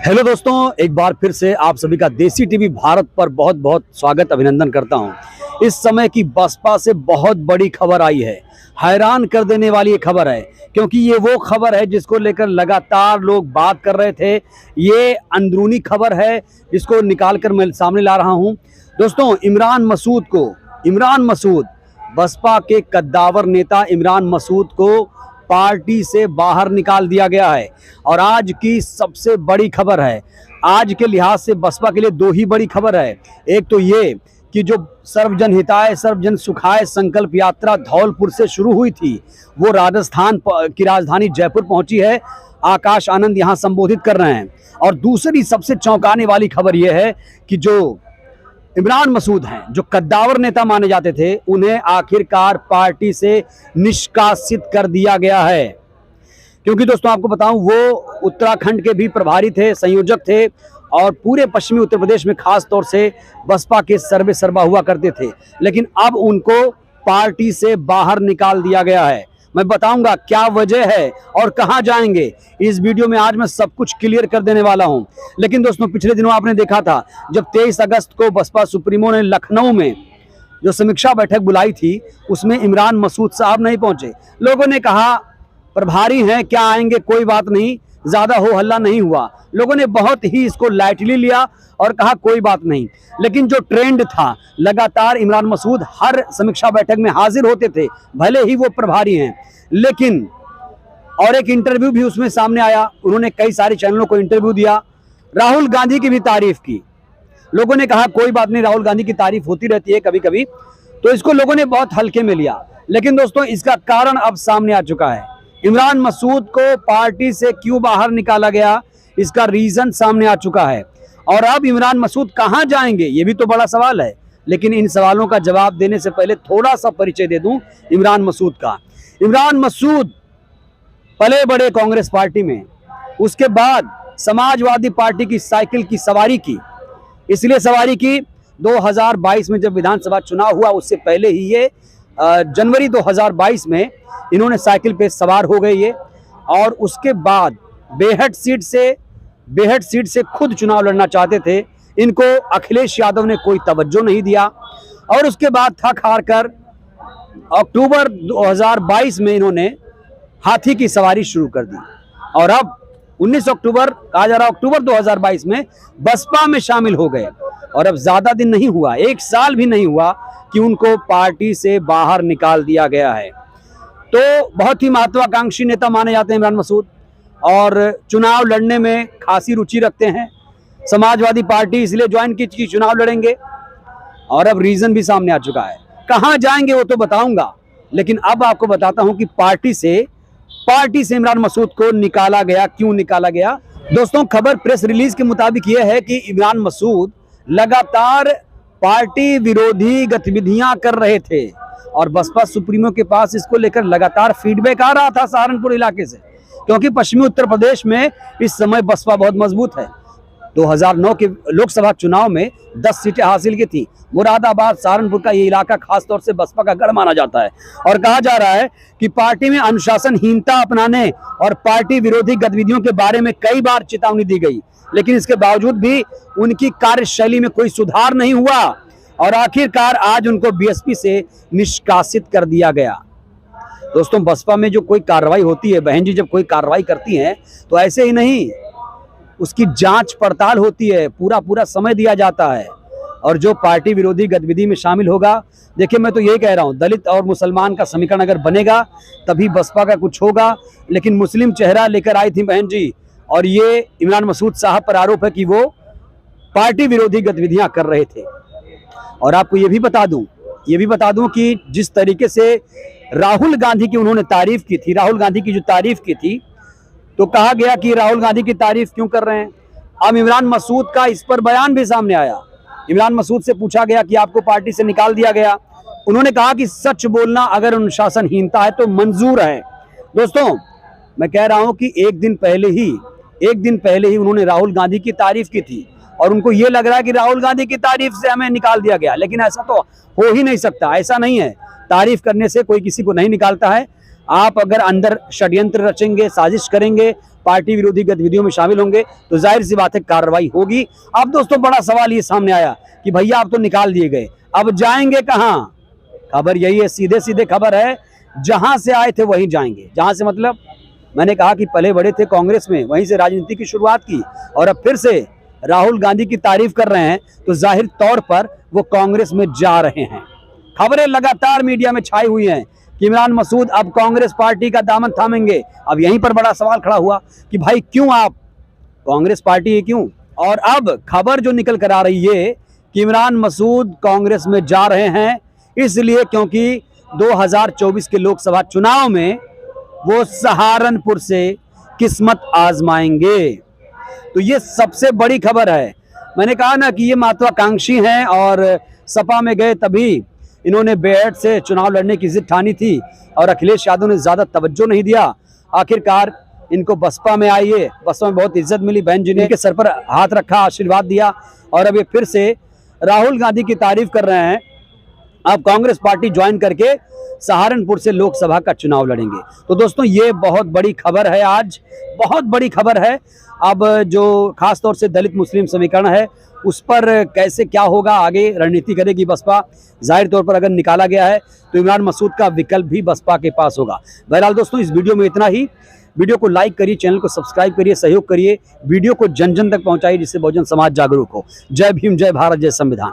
Hello दोस्तों, एक बार फिर से आप सभी का देसी टीवी भारत पर बहुत बहुत स्वागत अभिनंदन करता हूं। इस समय की बसपा से बहुत बड़ी खबर आई है, हैरान कर देने वाली ये खबर है, क्योंकि ये वो खबर है जिसको लेकर लगातार लोग बात कर रहे थे। ये अंदरूनी खबर है जिसको निकाल कर मैं सामने ला रहा हूं। दोस्तों, इमरान मसूद बसपा के कद्दावर नेता इमरान मसूद को पार्टी से बाहर निकाल दिया गया है। और आज की सबसे बड़ी खबर है, आज के लिहाज से बसपा के लिए दो ही बड़ी खबर है। एक तो ये कि जो सर्वजन हिताय सर्वजन सुखाय संकल्प यात्रा धौलपुर से शुरू हुई थी, वो राजस्थान की राजधानी जयपुर पहुंची है। आकाश आनंद यहां संबोधित कर रहे हैं। और दूसरी सबसे चौंकाने वाली खबर यह है कि जो इमरान मसूद हैं, जो कद्दावर नेता माने जाते थे, उन्हें आखिरकार पार्टी से निष्कासित कर दिया गया है। क्योंकि दोस्तों आपको बताऊं, वो उत्तराखंड के भी प्रभारी थे, संयोजक थे और पूरे पश्चिमी उत्तर प्रदेश में खास तौर से बसपा के सर्वे सर्वा हुआ करते थे। लेकिन अब उनको पार्टी से बाहर निकाल दिया गया है। मैं बताऊंगा क्या वजह है और कहां जाएंगे। इस वीडियो में आज मैं सब कुछ क्लियर कर देने वाला हूं। लेकिन दोस्तों, पिछले दिनों आपने देखा था जब 23 अगस्त को बसपा सुप्रीमो ने लखनऊ में जो समीक्षा बैठक बुलाई थी, उसमें इमरान मसूद साहब नहीं पहुंचे। लोगों ने कहा प्रभारी हैं, क्या आएंगे, कोई बात नहीं, ज्यादा हो हल्ला नहीं हुआ। लोगों ने बहुत ही इसको लाइटली लिया और कहा कोई बात नहीं। लेकिन जो ट्रेंड था, लगातार इमरान मसूद हर समीक्षा बैठक में हाजिर होते थे, भले ही वो प्रभारी हैं। लेकिन और एक इंटरव्यू भी उसमें सामने आया, उन्होंने कई सारे चैनलों को इंटरव्यू दिया, राहुल गांधी की भी तारीफ की। लोगों ने कहा कोई बात नहीं, राहुल गांधी की तारीफ होती रहती है कभी कभी, तो इसको लोगों ने बहुत हल्के में लिया। लेकिन दोस्तों, इसका कारण अब सामने आ चुका है। इमरान मसूद को पार्टी से क्यों बाहर निकाला गया, इसका रीजन सामने आ चुका है। और अब इमरान मसूद कहां जाएंगे, ये भी तो बड़ा सवाल है। लेकिन इन सवालों का जवाब देने से पहले थोड़ा सा परिचय दे दूं इमरान मसूद का। इमरान मसूद पले बड़े कांग्रेस पार्टी में, उसके बाद समाजवादी पार्टी की साइकिल की सवारी की। इसलिए सवारी की 2022 में जब विधानसभा चुनाव हुआ, उससे पहले ही ये जनवरी 2022 में इन्होंने साइकिल पे सवार हो गए ये। और उसके बाद बेहट सीट से खुद चुनाव लड़ना चाहते थे। इनको अखिलेश यादव ने कोई तवज्जो नहीं दिया। और उसके बाद थक हार कर अक्टूबर 2022 में इन्होंने हाथी की सवारी शुरू कर दी। और अब 19 अक्टूबर कहा जा रहा, अक्टूबर 2022 में बसपा में शामिल हो गए। और अब ज्यादा दिन नहीं हुआ, एक साल भी नहीं हुआ कि उनको पार्टी से बाहर निकाल दिया गया है। तो बहुत ही महत्वाकांक्षी नेता माने जाते हैं इमरान मसूद, और चुनाव लड़ने में खासी रुचि रखते हैं। समाजवादी पार्टी इसलिए ज्वाइन की कि चुनाव लड़ेंगे। और अब रीजन भी सामने आ चुका है। कहां जाएंगे वो तो बताऊंगा, लेकिन अब आपको बताता हूं कि पार्टी से इमरान मसूद को निकाला गया, क्यों निकाला गया। दोस्तों, खबर प्रेस रिलीज के मुताबिक यह है कि इमरान मसूद लगातार पार्टी विरोधी गतिविधियां कर रहे थे और बसपा सुप्रीमो के पास इसको लेकर लगातार फीडबैक आ रहा था सहारनपुर इलाके से, क्योंकि पश्चिमी उत्तर प्रदेश में इस समय बसपा बहुत मजबूत है। 2009 के लोकसभा चुनाव में 10 सीटें हासिल की थी। मुरादाबाद, सहारनपुर का ये इलाका खास तौर से बसपा का गढ़ माना जाता है। और कहा जा रहा है कि पार्टी में अनुशासनहीनता अपनाने और पार्टी विरोधी गतिविधियों के बारे में कई बार चेतावनी दी गई, लेकिन इसके बावजूद भी उनकी कार्यशैली में कोई सुधार नहीं हुआ। और आखिरकार आज उनको बीएसपी से निष्कासित कर दिया गया। दोस्तों, बसपा में जो कोई कार्रवाई होती है, बहन जी जब कोई कार्रवाई करती हैं तो ऐसे ही नहीं, उसकी जांच पड़ताल होती है, पूरा समय दिया जाता है। और जो पार्टी विरोधी गतिविधि में शामिल होगा, देखिए मैं तो यही कह रहा हूं, दलित और मुसलमान का समीकरण अगर बनेगा तभी बसपा का कुछ होगा। लेकिन मुस्लिम चेहरा लेकर आई थी बहन जी, और ये इमरान मसूद साहब पर आरोप है कि वो पार्टी विरोधी गतिविधियां कर रहे थे। और आपको ये भी बता दूं कि जिस तरीके से राहुल गांधी की उन्होंने तारीफ की थी, राहुल गांधी की जो तारीफ की थी, तो कहा गया कि राहुल गांधी की तारीफ क्यों कर रहे हैं। अब इमरान मसूद का इस पर बयान भी सामने आया। इमरान मसूद से पूछा गया कि आपको पार्टी से निकाल दिया गया। उन्होंने कहा कि सच बोलना अगर अनुशासनहीनता है तो मंजूर है। दोस्तों, मैं कह रहा हूं कि एक दिन पहले ही उन्होंने राहुल गांधी की तारीफ की थी और उनको ये लग रहा है कि राहुल गांधी की तारीफ से हमें निकाल दिया गया। लेकिन ऐसा तो हो ही नहीं सकता, ऐसा नहीं है। तारीफ करने से कोई किसी को नहीं निकालता है। आप अगर अंदर षड्यंत्र रचेंगे, साजिश करेंगे, पार्टी विरोधी गतिविधियों में शामिल होंगे तो जाहिर सी बात है कार्रवाई होगी। अब दोस्तों बड़ा सवाल ये सामने आया कि भैया आप तो निकाल दिए गए, अब जाएंगे कहां? खबर यही है, सीधे सीधे खबर है, जहां से आए थे वहीं जाएंगे। जहां से मतलब मैंने कहा कि पले बड़े थे कांग्रेस में, वहीं से राजनीति की शुरुआत की और अब फिर से राहुल गांधी की तारीफ कर रहे हैं, तो जाहिर तौर पर वो कांग्रेस में जा रहे हैं। खबरें लगातार मीडिया में छाई हुई हैं कि इमरान मसूद अब कांग्रेस पार्टी का दामन थामेंगे। अब यहीं पर बड़ा सवाल खड़ा हुआ कि भाई क्यों आप कांग्रेस पार्टी है, क्यों? और अब खबर जो निकल कर आ रही है कि इमरान मसूद कांग्रेस में जा रहे हैं इसलिए क्योंकि 2024 के लोकसभा चुनाव में वो सहारनपुर से किस्मत आजमाएंगे। तो ये सबसे बड़ी खबर है। मैंने कहा ना कि ये महत्वाकांक्षी हैं और सपा में गए तभी इन्होंने बेहद से चुनाव लड़ने की जिद ठानी थी और अखिलेश यादव ने ज़्यादा तवज्जो नहीं दिया। आखिरकार इनको बसपा में आइए, बसपा में बहुत इज्जत मिली, बहन जी ने इनके सर पर हाथ रखा, आशीर्वाद दिया और अब ये फिर से राहुल गांधी की तारीफ कर रहे हैं। अब कांग्रेस पार्टी ज्वाइन करके सहारनपुर से लोकसभा का चुनाव लड़ेंगे। तो दोस्तों ये बहुत बड़ी खबर है, आज बहुत बड़ी खबर है। अब जो खास तौर से दलित मुस्लिम समीकरण है उस पर कैसे क्या होगा, आगे रणनीति करेगी बसपा। जाहिर तौर पर अगर निकाला गया है तो इमरान मसूद का विकल्प भी बसपा के पास होगा। बहरहाल दोस्तों इस वीडियो में इतना ही। वीडियो को लाइक करिए, चैनल को सब्सक्राइब करिए, सहयोग करिए, वीडियो को जन जन तक पहुंचाइए जिससे बहुजन समाज जागरूक हो। जय भीम, जय भारत, जय संविधान।